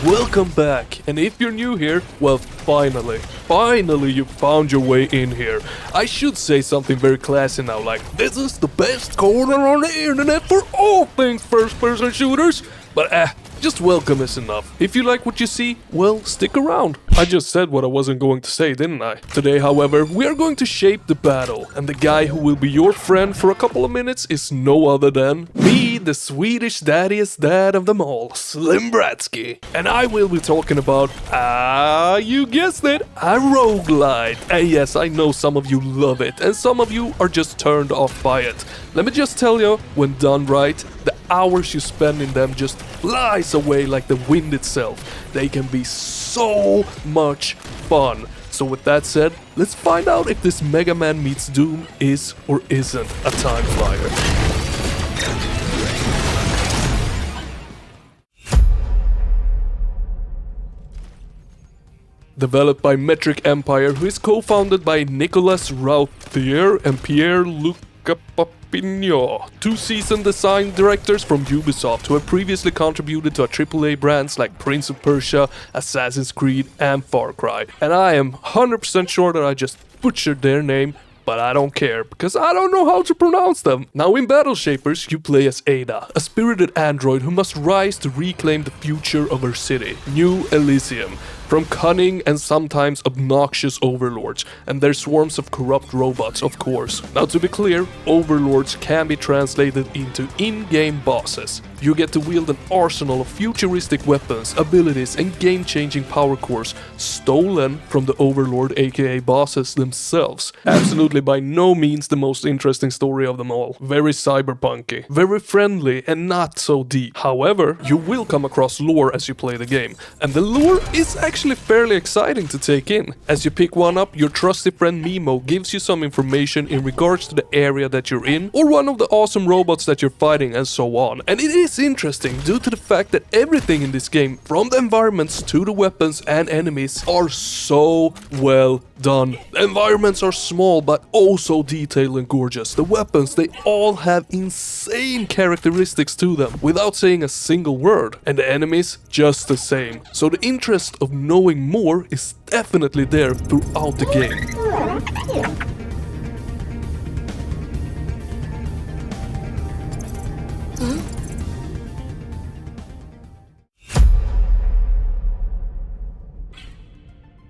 welcome back, and if you're new here, well, finally you found your way in here. I should say something very classy now, like, this is the best corner on the internet for all things first-person shooters, but just welcome is enough. If you like what you see, well, stick around. I just said what I wasn't going to say, didn't I? Today, however, we are going to shape the battle, and the guy who will be your friend for a couple of minutes is no other than me, the Swedish daddiest dad of them all, Slim Bratsky. And I will be talking about, you guessed it, a roguelite. And yes, I know some of you love it, and some of you are just turned off by it. Let me just tell you, when done right, the hours you spend in them just flies away like the wind itself. They can be so much fun. So with that said, let's find out if this Mega Man meets Doom is or isn't a time flyer. Developed by Metric Empire, who is co-founded by Nicolas Rauthier and Pierre-Luc Papignon, two seasoned design directors from Ubisoft who have previously contributed to AAA brands like Prince of Persia, Assassin's Creed and Far Cry. And I am 100% sure that I just butchered their name, but I don't care, because I don't know how to pronounce them. Now in Battle Shapers, you play as Ada, a spirited android who must rise to reclaim the future of her city, New Elysium, from cunning and sometimes obnoxious overlords, and their swarms of corrupt robots, of course. Now to be clear, overlords can be translated into in-game bosses. You get to wield an arsenal of futuristic weapons, abilities and game-changing power cores stolen from the overlord aka bosses themselves. Absolutely by no means the most interesting story of them all. Very cyberpunky, very friendly and not so deep. However, you will come across lore as you play the game, and the lore is actually fairly exciting to take in. As you pick one up, your trusty friend Mimo gives you some information in regards to the area that you're in, or one of the awesome robots that you're fighting, and so on. And it is interesting due to the fact that everything in this game, from the environments to the weapons and enemies, are so well done. The environments are small but also detailed and gorgeous. The weapons, they all have insane characteristics to them without saying a single word, and the enemies just the same. So the interest of knowing more is definitely there throughout the game.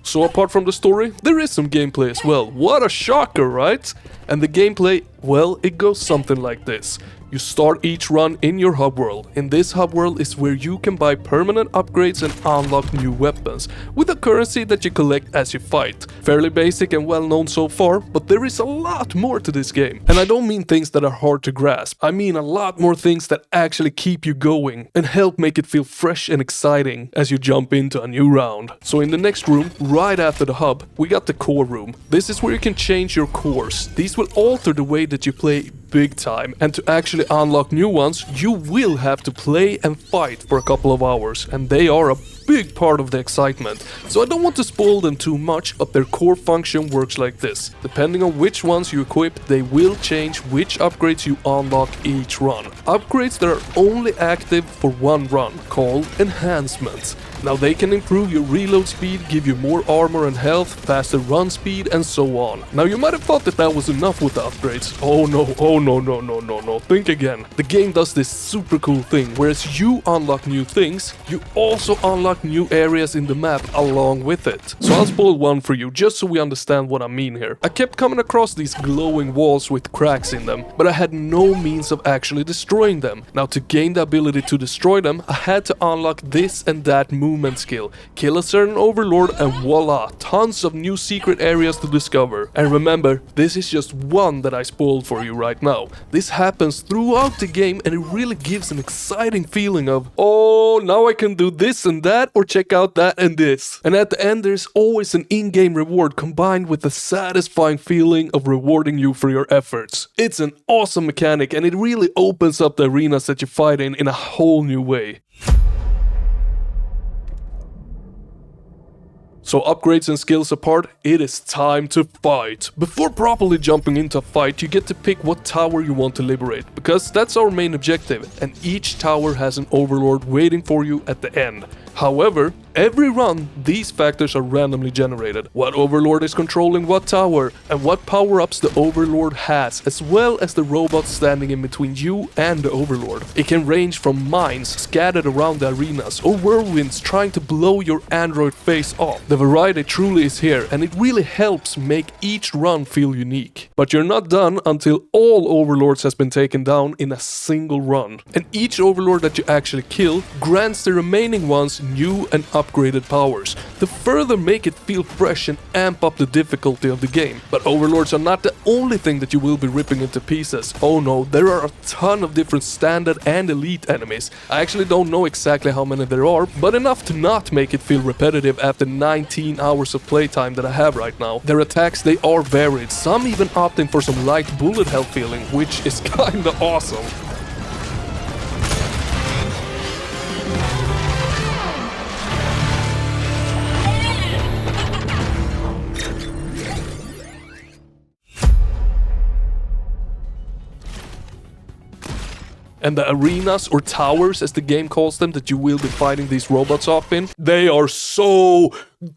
So apart from the story, there is some gameplay as well. What a shocker, right? And the gameplay, well, it goes something like this. You start each run in your hub world. In this hub world is where you can buy permanent upgrades and unlock new weapons, with the currency that you collect as you fight. Fairly basic and well known so far, but there is a lot more to this game. And I don't mean things that are hard to grasp, I mean a lot more things that actually keep you going and help make it feel fresh and exciting as you jump into a new round. So in the next room, right after the hub, we got the core room. This is where you can change your cores. These will alter the way that you play big time, and to actually unlock new ones, you will have to play and fight for a couple of hours, and they are a big part of the excitement. So I don't want to spoil them too much, but their core function works like this. Depending on which ones you equip, they will change which upgrades you unlock each run. Upgrades that are only active for one run, called enhancements. Now they can improve your reload speed, give you more armor and health, faster run speed and so on. Now you might have thought that that was enough with the upgrades. Oh no, think again. The game does this super cool thing, whereas you unlock new things, you also unlock new areas in the map along with it. So I'll spoil one for you, just so we understand what I mean here. I kept coming across these glowing walls with cracks in them, but I had no means of actually destroying them. Now to gain the ability to destroy them, I had to unlock this and that movement skill, kill a certain overlord, and voila, tons of new secret areas to discover. And remember, this is just one that I spoiled for you right now. This happens throughout the game, and it really gives an exciting feeling of, oh, now I can do this and that, or check out that and this. And at the end, there's always an in-game reward combined with the satisfying feeling of rewarding you for your efforts. It's an awesome mechanic, and it really opens up the arenas that you fight in a whole new way. So upgrades and skills apart, it is time to fight. Before properly jumping into a fight, you get to pick what tower you want to liberate, because that's our main objective, and each tower has an overlord waiting for you at the end. However, every run, these factors are randomly generated. What Overlord is controlling what tower, and what power-ups the Overlord has, as well as the robots standing in between you and the Overlord. It can range from mines scattered around the arenas, or whirlwinds trying to blow your android face off. The variety truly is here, and it really helps make each run feel unique. But you're not done until all Overlords has been taken down in a single run. And each Overlord that you actually kill grants the remaining ones new and upgraded powers to further make it feel fresh and amp up the difficulty of the game. But Overlords are not the only thing that you will be ripping into pieces. Oh no, there are a ton of different standard and elite enemies. I actually don't know exactly how many there are, but enough to not make it feel repetitive after 19 hours of playtime that I have right now. Their attacks, they are varied, some even opting for some light bullet health feeling, which is kinda awesome. And the arenas, or towers as the game calls them, that you will be fighting these robots off in, they are so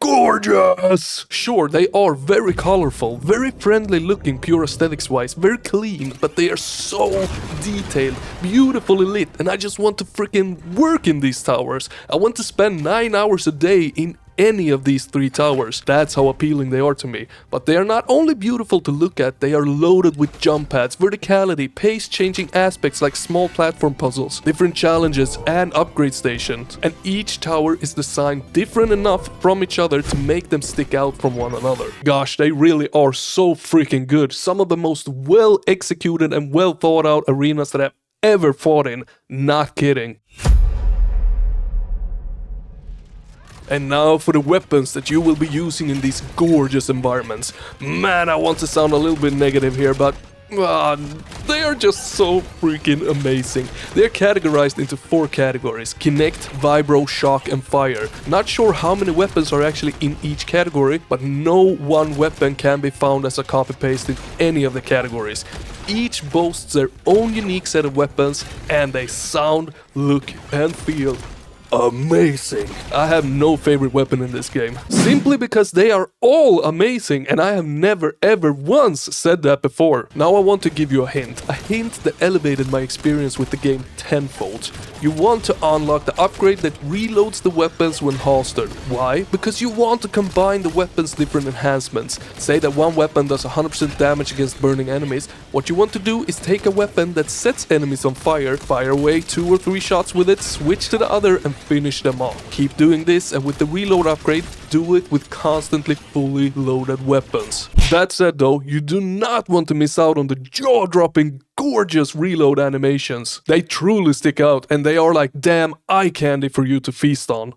gorgeous! Sure, they are very colorful, very friendly looking pure aesthetics wise, very clean, but they are so detailed, beautifully lit, and I just want to freaking work in these towers. I want to spend 9 hours a day in any of these 3 towers. That's how appealing they are to me. But they are not only beautiful to look at, they are loaded with jump pads, verticality, pace-changing aspects like small platform puzzles, different challenges and upgrade stations. And each tower is designed different enough from each other to make them stick out from one another. Gosh, they really are so freaking good. Some of the most well executed and well thought out arenas that I've ever fought in. Not kidding. And now for the weapons that you will be using in these gorgeous environments. Man, I want to sound a little bit negative here, but they are just so freaking amazing. They are categorized into 4 categories: Kinect, Vibro, Shock and Fire. Not sure how many weapons are actually in each category, but no one weapon can be found as a copy-paste in any of the categories. Each boasts their own unique set of weapons, and they sound, look and feel amazing. I have no favorite weapon in this game, simply because they are all amazing, and I have never ever once said that before. Now I want to give you a hint that elevated my experience with the game tenfold. You want to unlock the upgrade that reloads the weapons when holstered. Why? Because you want to combine the weapons' different enhancements. Say that one weapon does 100% damage against burning enemies. What you want to do is take a weapon that sets enemies on fire, fire away 2 or 3 shots with it, switch to the other and finish them off. Keep doing this, and with the reload upgrade, do it with constantly fully loaded weapons. That said though, you do not want to miss out on the jaw-dropping gorgeous reload animations. They truly stick out, and they are like damn eye candy for you to feast on.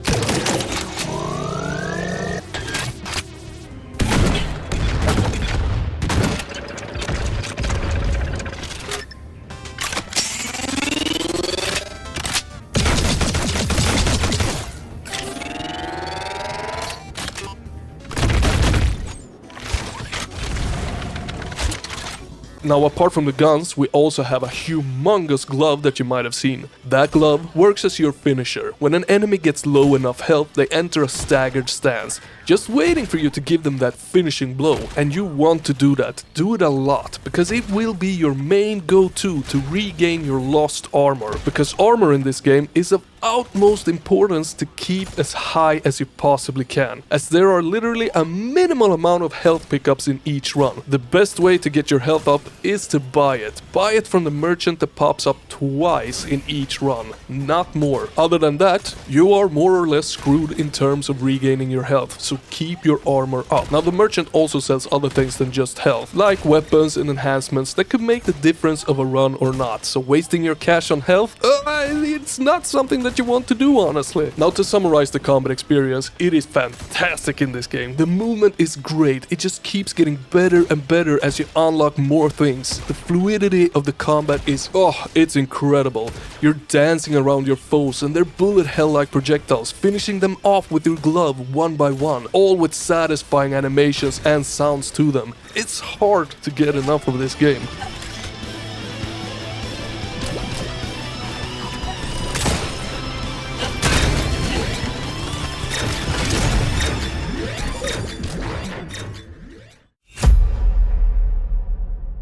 Now, apart from the guns, we also have a humongous glove that you might have seen. That glove works as your finisher. When an enemy gets low enough health, they enter a staggered stance, just waiting for you to give them that finishing blow. And you want to do that. Do it a lot, because it will be your main go-to to regain your lost armor. Because armor in this game is of utmost importance to keep as high as you possibly can, as there are literally a minimal amount of health pickups in each run. The best way to get your health up is to buy it. Buy it from the merchant that pops up twice in each run, not more. Other than that, you are more or less screwed in terms of regaining your health, so keep your armor up. Now, the merchant also sells other things than just health, like weapons and enhancements that could make the difference of a run or not, so wasting your cash on health, it's not something that you want to do, honestly. Now, to summarize the combat experience, it is fantastic in this game. The movement is great, it just keeps getting better and better as you unlock more things. The fluidity of the combat is, it's incredible. You're dancing around your foes and their bullet hell-like projectiles, finishing them off with your glove one by one, all with satisfying animations and sounds to them. It's hard to get enough of this game.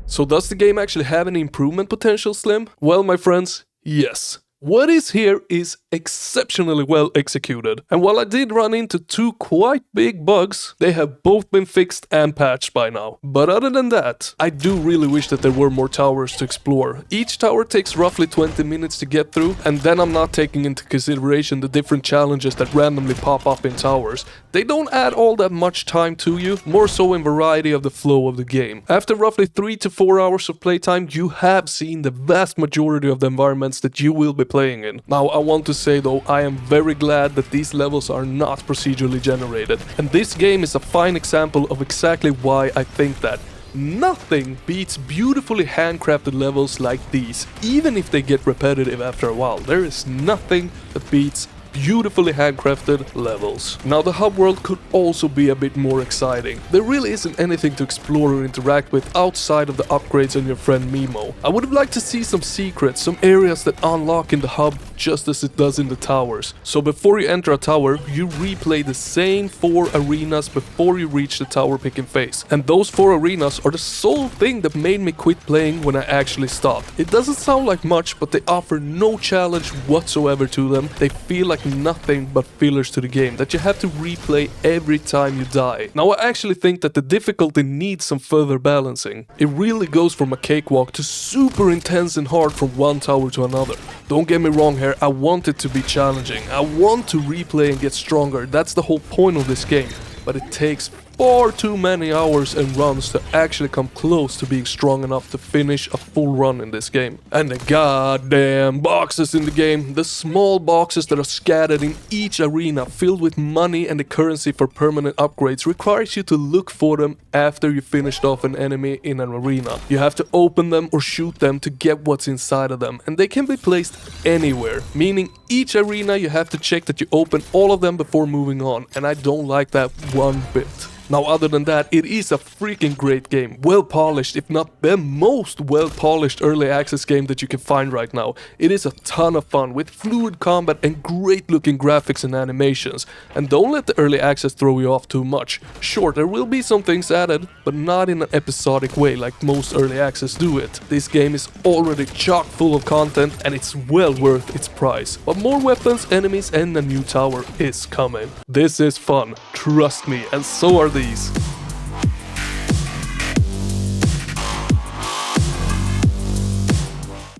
So does the game actually have any improvement potential, Slim? Well, my friends, yes. What is here is exceptionally well executed, and while I did run into 2 quite big bugs, they have both been fixed and patched by now. But other than that, I do really wish that there were more towers to explore. Each tower takes roughly 20 minutes to get through, and then I'm not taking into consideration the different challenges that randomly pop up in towers. They don't add all that much time to you, more so in variety of the flow of the game. After roughly 3 to 4 hours of playtime, you have seen the vast majority of the environments that you will be playing in. Now, I want to say though, I am very glad that these levels are not procedurally generated, and this game is a fine example of exactly why I think that. Nothing beats beautifully handcrafted levels like these, even if they get repetitive after a while. There is nothing that beats beautifully handcrafted levels. Now, the hub world could also be a bit more exciting. There really isn't anything to explore or interact with outside of the upgrades on your friend Mimo. I would have liked to see some secrets, some areas that unlock in the hub just as it does in the towers. So before you enter a tower, you replay the same 4 arenas before you reach the tower picking phase. And those 4 arenas are the sole thing that made me quit playing when I actually stopped. It doesn't sound like much, but they offer no challenge whatsoever to them. They feel like nothing but fillers to the game that you have to replay every time you die. Now, I actually think that the difficulty needs some further balancing. It really goes from a cakewalk to super intense and hard from one tower to another. Don't get me wrong here, I want it to be challenging. I want to replay and get stronger. That's the whole point of this game. But it takes far too many hours and runs to actually come close to being strong enough to finish a full run in this game. And the goddamn boxes in the game, the small boxes that are scattered in each arena filled with money and the currency for permanent upgrades, requires you to look for them after you finished off an enemy in an arena. You have to open them or shoot them to get what's inside of them, and they can be placed anywhere, meaning each arena you have to check that you open all of them before moving on, and I don't like that one bit. Now, other than that, it is a freaking great game, well polished, if not the most well polished early access game that you can find right now. It is a ton of fun with fluid combat and great looking graphics and animations. And don't let the early access throw you off too much. Sure, there will be some things added, but not in an episodic way like most early access do it. This game is already chock full of content and it's well worth its price. But more weapons, enemies and a new tower is coming. This is fun, trust me, and so are these.